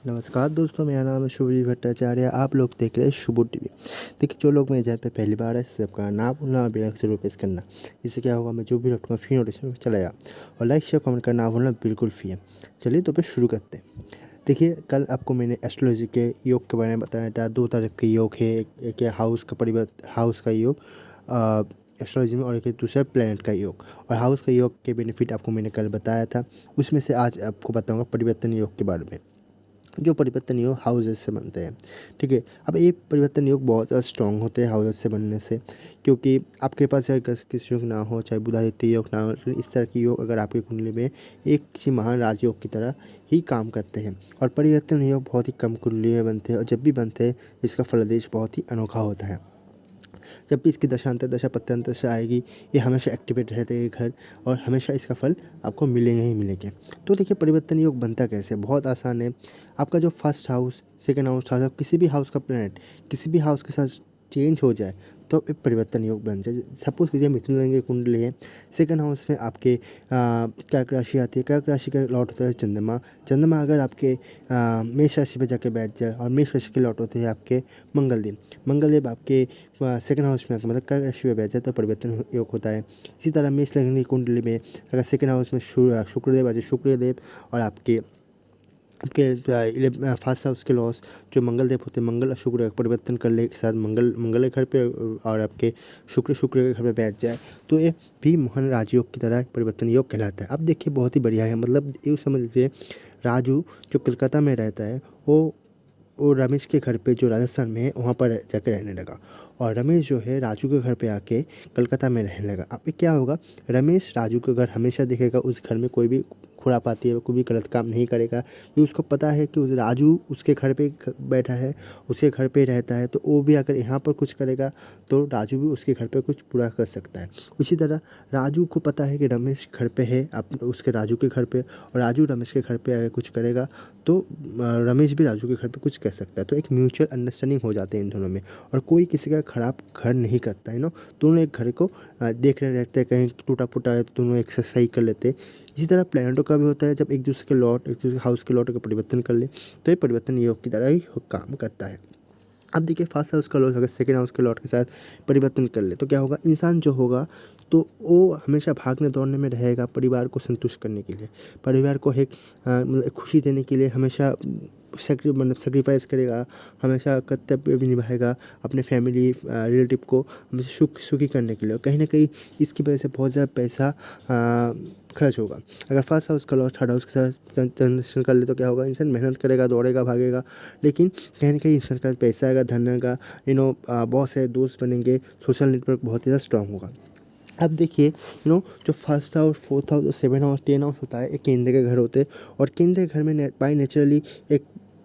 नमस्कार दोस्तों, मेरा नाम है शुभजीत भट्टाचार्य। आप लोग देख रहे हैं शुभ टीवी। देखिए, जो लोग मेरे चैनल पे पहली बार है सबका नाम भूलना और बेल जरूर प्रेस करना। इससे क्या होगा, मैं जो भी अपना फ्री नोटिफिकेशन चला जाए। और लाइक शेयर कमेंट करना भूलना बिल्कुल फ्री है। चलिए तो फिर शुरू करते हैं। देखिए, कल आपको मैंने एस्ट्रोलॉजी के योग के बारे में बताया था। दो तरह के योग है, एक है हाउस का योग एस्ट्रोलॉजी में, और एक है दूसरा प्लेनेट का योग। और हाउस का योग के बेनिफिट आपको मैंने कल बताया था। उसमें से आज आपको बताऊंगा परिवर्तन योग के बारे में। जो परिवर्तन योग हाउसेस से बनते हैं, ठीक है। अब ये परिवर्तन योग बहुत ज़्यादा स्ट्रॉन्ग होते हैं हाउसेस से बनने से, क्योंकि आपके पास अगर किसी योग ना हो, चाहे बुधादित्य योग ना हो, इस तरह की योग अगर आपकी कुंडली में एक किसी महान राजयोग की तरह ही काम करते हैं। और परिवर्तन योग बहुत ही कम कुंडली में बनते हैं, और जब भी बनते हैं इसका फलादेश बहुत ही अनोखा होता है। जब भी इसकी दशांतर दशा पत्यांतर दशा आएगी, ये हमेशा एक्टिवेट रहते हैं घर, और हमेशा इसका फल आपको मिलेंगे ही मिलेंगे। तो देखिए, परिवर्तन योग बनता कैसे, बहुत आसान है। आपका जो first house, second house, third house, किसी भी हाउस का प्लैनेट किसी भी हाउस के साथ चेंज हो जाए तो एक परिवर्तन योग बन जाए। सपोज कीजिए मिथुन रंग की कुंडली है, सेकंड हाउस में आपके कर्क राशि आती है। कर्क राशि का लॉट होता है चंद्रमा। चंद्रमा अगर आपके मेष राशि पे जाके बैठ जाए, और मेष राशि के लॉट होते हैं आपके मंगलदेव। मंगलदेव आपके सेकंड हाउस में मतलब कर्क राशि में बैठ जाए तो परिवर्तन योग होता है। इसी तरह मेष लग्न की कुंडली में अगर सेकंड हाउस में शुक्रदेव आ जाए, शुक्रदेव और आपके फर्स्ट हाउस के लॉस जो मंगल देव होते हैं, मंगल और शुक्र परिवर्तन कर ले एक साथ, मंगल के घर पे और आपके शुक्र के घर पे बैठ जाए तो ये भी मोहन राजयोग की तरह परिवर्तन योग कहलाता है। अब देखिए, बहुत ही बढ़िया है। मतलब ये समझ लीजिए, राजू जो कलकत्ता में रहता है वो रमेश के घर पे जो राजस्थान में है वहाँ पर जाकर रहने लगा, और रमेश जो है राजू के घर पे आके कलकत्ता में रहने लगा। अब क्या होगा, रमेश राजू के घर हमेशा देखेगा, उस घर में कोई भी खुरापाती है, कोई भी गलत काम नहीं करेगा, क्योंकि उसको पता है कि उस राजू उसके घर पे बैठा है, उसके घर पे रहता है। तो वो भी अगर यहाँ पर कुछ करेगा तो राजू भी उसके घर पे कुछ पूरा कर सकता है। उसी तरह राजू को पता है कि रमेश घर पे है, उसके राजू के घर पे, और राजू रमेश के घर पे अगर कुछ करेगा तो रमेश भी राजू के घर पे कुछ कर सकता है। तो एक म्यूचुअल अंडरस्टैंडिंग हो जाते हैं इन दोनों में, और कोई किसी का खराब घर नहीं करता है। दोनों एक घर को देख रहे रहते हैं, कहीं टूटा फूटा है तो दोनों एक्सरसाइज कर लेते हैं। इसी तरह प्लैनेटों का भी होता है, जब एक दूसरे के लॉट, एक दूसरे हाउस के लॉट का परिवर्तन कर ले तो ये परिवर्तन योग की तरह ही काम करता है। अब देखिए, फर्स्ट हाउस का लॉट अगर सेकेंड हाउस के लॉट के साथ परिवर्तन कर ले तो क्या होगा, इंसान जो होगा तो वो हमेशा भागने दौड़ने में रहेगा परिवार को संतुष्ट करने के लिए, परिवार को एक मतलब खुशी देने के लिए हमेशा सेक्रीफाइस करेगा, हमेशा कर्तव्य भी निभाएगा अपने फैमिली रिलेटिव को हमेशा सुखी करने के लिए। कहीं ना कहीं इसकी वजह से बहुत ज़्यादा पैसा खर्च होगा। अगर फर्स्ट हाउस का लॉस थर्ड हाउस के साथ ट्रांजेक्शन कर ले तो क्या होगा, इंसान मेहनत करेगा, दौड़ेगा, भागेगा, लेकिन कहीं ना कहीं इंसान का पैसा आएगा, धन आएगा, बहुत सारे दोस्त बनेंगे, सोशल नेटवर्क बहुत ही ज़्यादा स्ट्रांग होगा। अब देखिए, जो first house, fourth house, seven house, 10 house होता है, एक केंद्र के घर होते हैं, और केंद्र के घर में बाई नेचुरली एक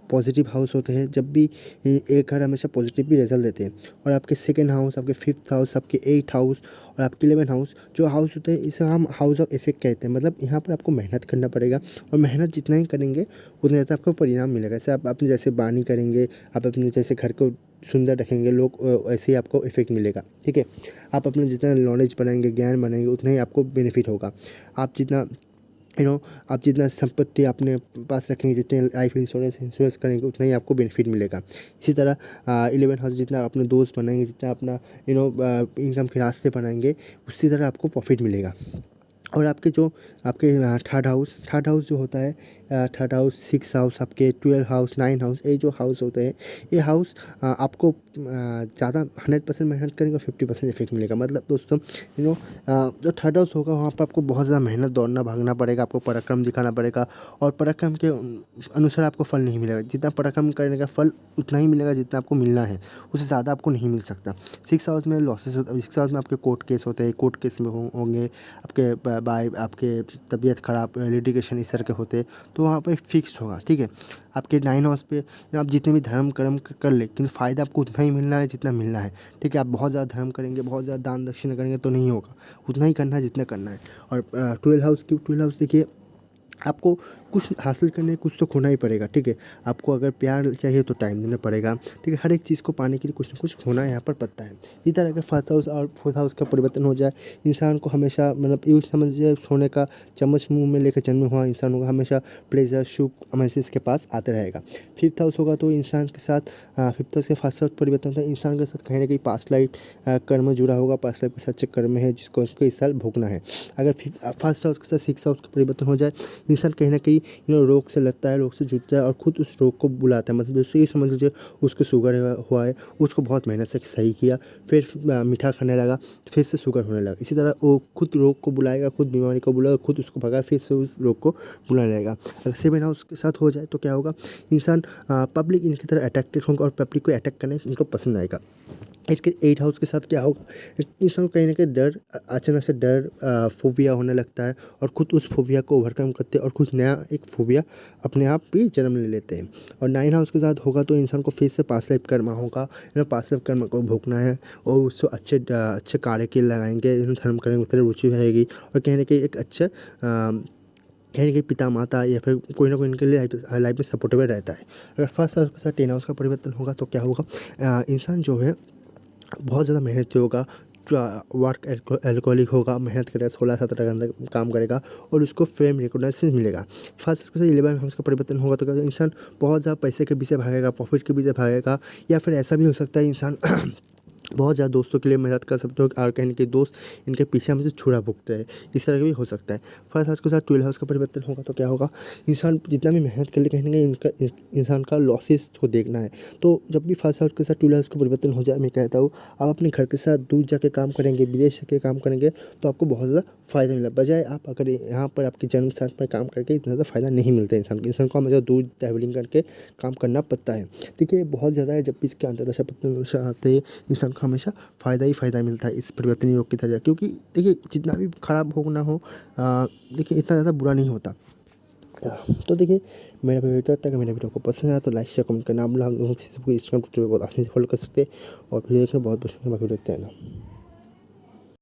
पॉजिटिव हाउस होते हैं। जब भी एक घर हमेशा पॉजिटिव भी रिजल्ट देते हैं। और आपके सेकंड हाउस, आपके फिफ्थ हाउस, आपके 8th हाउस और आपके 11th हाउस जो हाउस होते हैं, इसे हम हाउस ऑफ इफेक्ट कहते हैं। मतलब यहाँ पर आपको मेहनत करना पड़ेगा, और मेहनत जितना ही करेंगे उतना ज़्यादा आपको परिणाम मिलेगा। जैसे आप अपने जैसे बानी करेंगे, आप अपने जैसे घर को सुंदर रखेंगे लोग, ऐसे ही आपको इफेक्ट मिलेगा, ठीक है। आप अपने जितना नॉलेज बनाएंगे, ज्ञान बनाएंगे, उतना ही आपको बेनिफिट होगा। आप जितना आप जितना संपत्ति अपने पास रखेंगे, जितने लाइफ इंश्योरेंस करेंगे, उतना ही आपको बेनिफिट मिलेगा। इसी तरह 11 हाउस जितना अपने दोस्त बनाएंगे, जितना अपना इनकम के रास्ते बनाएंगे, उसी तरह आपको प्रॉफिट मिलेगा। और आपके थर्ड हाउस जो होता है, थर्ड हाउस, 6th हाउस, आपके 12 हाउस, 9 हाउस, ये जो हाउस होते हैं, ये हाउस आपको ज़्यादा 100% मेहनत करेंगे और 50% इफेक्ट मिलेगा। मतलब दोस्तों, जो थर्ड हाउस होगा वहाँ पर आपको बहुत ज़्यादा मेहनत, दौड़ना भागना पड़ेगा, आपको पराक्रम दिखाना पड़ेगा, और पराक्रम के अनुसार आपको फल नहीं मिलेगा। जितना पराक्रम करने का फल उतना ही मिलेगा जितना आपको मिलना है, उससे ज़्यादा आपको नहीं मिल सकता। 6th हाउस में लॉसेस होता है, 6th हाउस में आपके कोर्ट केस होते हैं, कोर्ट केस में होंगे आपके आपके तबीयत खराब, लिटिगेशन इस तरह के होते, तो वहाँ पर फिक्स होगा, ठीक है। आपके 9 हाउस पे आप जितने भी धर्म कर्म कर ले, लेकिन फ़ायदा आपको उतना ही मिलना है जितना मिलना है, ठीक है। आप बहुत ज़्यादा धर्म करेंगे, बहुत ज़्यादा दान दक्षिणा करेंगे तो नहीं होगा, उतना ही करना है जितना करना है। और 12 हाउस देखिए, आपको कुछ हासिल करने कुछ तो खोना ही पड़ेगा, ठीक है। आपको अगर प्यार चाहिए तो टाइम देना पड़ेगा, ठीक है। हर एक चीज़ को पाने के लिए कुछ ना कुछ खोना यहाँ पर पड़ता है। इसी तरह अगर फर्स्ट हाउस और फोर्थ हाउस का परिवर्तन हो जाए, इंसान को हमेशा मतलब यूँ समझिए सोने का चम्मच मुँह में लेकर जन्म हुआ इंसान होगा, हमेशा प्लेज़र सुख हमेशा इसके पास आते रहेगा। फिफ्थ हाउस होगा तो इंसान के साथ फिफ्थ हाउस के फर्स्ट हाउस परिवर्तन होता है, इंसान के साथ कहीं न कहीं पास्ट लाइफ कर्म जुड़ा होगा, पास्ट लाइफ के साथ अच्छे कर्म है जिसको उसको इस साल भोगना है। अगर फर्स्ट हाउस के साथ सिक्स्थ हाउस का परिवर्तन हो जाए, इंसान कहीं न कहीं रोग से लड़ता है, रोग से जूझता है और खुद उस रोग को बुलाता है। मतलब दोस्तों ये समझ लीजिए उसको शुगर हुआ है, उसको बहुत मेहनत से सही किया, फिर मीठा खाने लगा, फिर से शुगर होने लगा। इसी तरह वो खुद रोग को बुलाएगा, खुद बीमारी को बुलाएगा, खुद उसको भगाए, फिर से उस रोग को बुलाने लगेगा। अगर सेवन हाउस के साथ हो जाए तो क्या होगा, इंसान पब्लिक इनकी तरह अट्रैक्टेड होंगे और पब्लिक को अटैक करने इनको पसंद आएगा। एट हाउस के साथ क्या होगा, इंसान को कहीं न कहीं डर अचानक से डर फोबिया होने लगता है और खुद उस फोबिया को ओवरकम करते हैं और कुछ नया एक फोबिया अपने आप भी जन्म ले लेते हैं। और नाइन हाउस के साथ होगा तो इंसान को फिर से पास्ट लाइफ कर्म होगा, पास्ट लाइफ कर्म को भोगना है और उसको अच्छे कार्य के लिए लगाएंगे, धर्म करेंगे, उतनी रुचि रहेगी और कहीं न कहीं एक अच्छे कहीं न कहीं पिता माता या फिर कोई ना कोई इनके लिए लाइफ में सपोर्टेबल रहता है। अगर फर्स्ट हाउस के साथ टेन हाउस का परिवर्तन होगा तो क्या होगा, इंसान जो है बहुत ज़्यादा मेहनती होगा, वर्क एल्कोहलिक होगा, मेहनत करेगा, 16-17 घंटे काम करेगा और उसको फेम रिकॉग्निशन मिलेगा। फर्स्ट के साथ 11 हाउस का परिवर्तन होगा तो क्या होगा, इंसान बहुत ज़्यादा पैसे के पीछे भागेगा, प्रॉफिट के पीछे भागेगा या फिर ऐसा भी हो सकता है इंसान बहुत ज़्यादा दोस्तों के लिए मदद कर सकते हो और कहीं न कहीं दोस्त इनके पीछे हमें से छुरा भुगते हैं, इस तरह का भी हो सकता है। फर्स्ट हाउस के साथ 12 हाउस का परिवर्तन होगा तो क्या होगा, इंसान जितना भी मेहनत कर ले कहीं न कहीं इनका इंसान का लॉसेस को देखना है। तो जब भी फर्स्ट हाउस के साथ 12 हाउस का परिवर्तन हो जाए, मैं कहता हूँ आप अपने घर के साथ दूर जाके काम करेंगे, विदेश जाके काम करेंगे तो आपको बहुत ज़्यादा फ़ायदा मिला, बजाय आप अगर यहाँ पर आपके जन्म स्थान पर काम करके इतना ज़्यादा फ़ायदा नहीं मिलता इंसान को हमेशा दूर ट्रैवलिंग करके काम करना पड़ता है। देखिए बहुत ज़्यादा है, जब भी इसके अंतर्दशा प्रत्यंतरदशा आते हैं इंसान को हमेशा फ़ायदा ही फ़ायदा मिलता है इस परिवर्तन योग की तरह, क्योंकि देखिए जितना भी खराब हो ना हो देखिए इतना ज़्यादा बुरा नहीं होता। तो देखिए मेरा वीडियो तक अगर मेरा वीडियो को पसंद आया तो लाइक शेयर कमेंट करना, आप लोग बहुत आसानी से फॉलो कर सकते हैं और वीडियो देखना बहुत पसंद है, बाकी देखते हैं ना।